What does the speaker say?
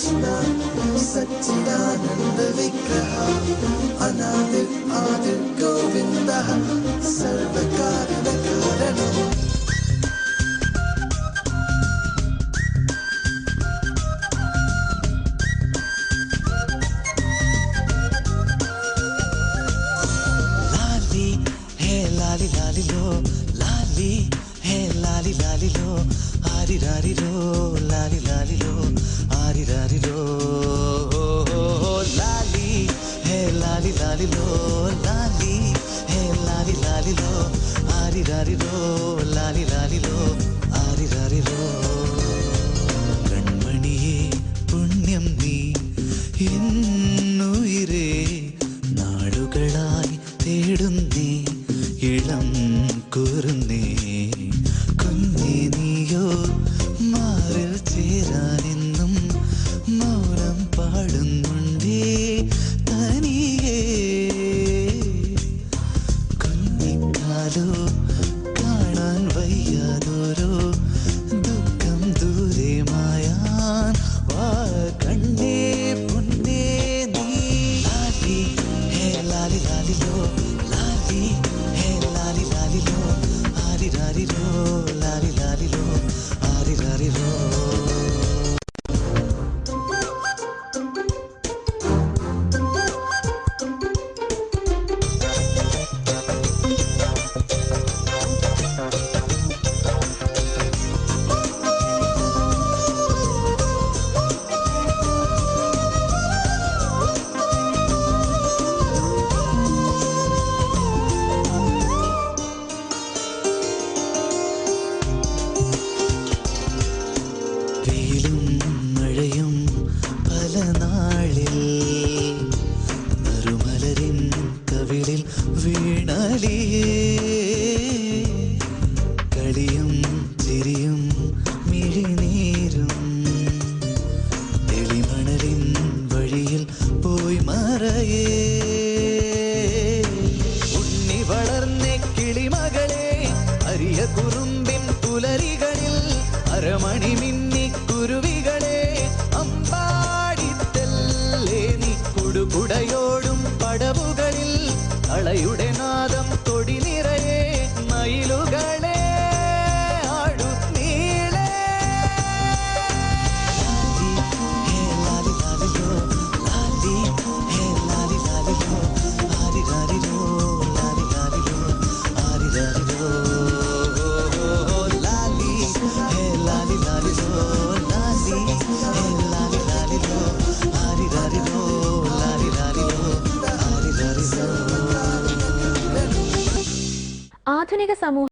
कृष्ण सच्चिदानंद विग्रह अनादिर आदिर गोविंदः सर्वकारण कारणम् लाली लाली लो लाली है लाली लाली लो आरी रारी लो लाली लाली लो आरी रारी लो लाली है लाली लाली लो लाली है लाली लाली लो आरी रारी लो लाली लाली लो आरी रारी लो कण्मणिये पुण्यम नी എന്നുയിരേ നാടുകളായി തേടുന്നേ ഇളം കുറുന്നേ കുഞ്ഞേ നീയോ മാറിൽ ചേരാനെന്നും മൗനം പാടുന്നുണ്ടേ തനിയേ കുഞ്ഞിക്കാലോ കാണാൻ വയ്യാതോരോ ദുഃഖം ദൂരെ മായാൻ വാ കണ്ണേ പൊന്നേ നീ ലാലി ഹേ ലാലി ലാലി ലോ ലാലി ഹേ ലാലി ലാലി ലോ ആരി രാരി ലോ ലാലി ലാലി ലോ ആരി രാരി ലോ വെയിലും മഴയും പല നാളിൽ നറുമലരിൻ കവിളിൽ വീണാലിയേ കളിയും ചിരിയും മിഴിനീരും തെളിമണലിൻ വഴിയിൽ പോയി മറയേ ഉണ്ണി വളർന്ന കിളിമകളെ അരിയ കുറുമ്പിൻ പുലരികളിൽ അരമണി മിന്നി കുരുവികളെ അമ്പാടിത്തല്ലേ നീ കുടുകുടയോടും പടവുകളിൽ കളയുടെ നാദം തൊടി നിറയെ മയിലുകളെ ആടുന്നീളെ ലാലി ലാലി ലോ ലാലി ഹേ ലാലി ലാലി ലോ ആരി രാരി ലോ ലാലി ലാലി ലോ ആരി രാരി ലോ ലാലി ഹേ ലാലി ലാലി ലോ ലാലി ഹേ ലാലി ലാലി ലോ ആരി രാരി ലോ ലാലി ലാലി ലോ ആരി രാരി ലോ ആധുനിക സമൂഹ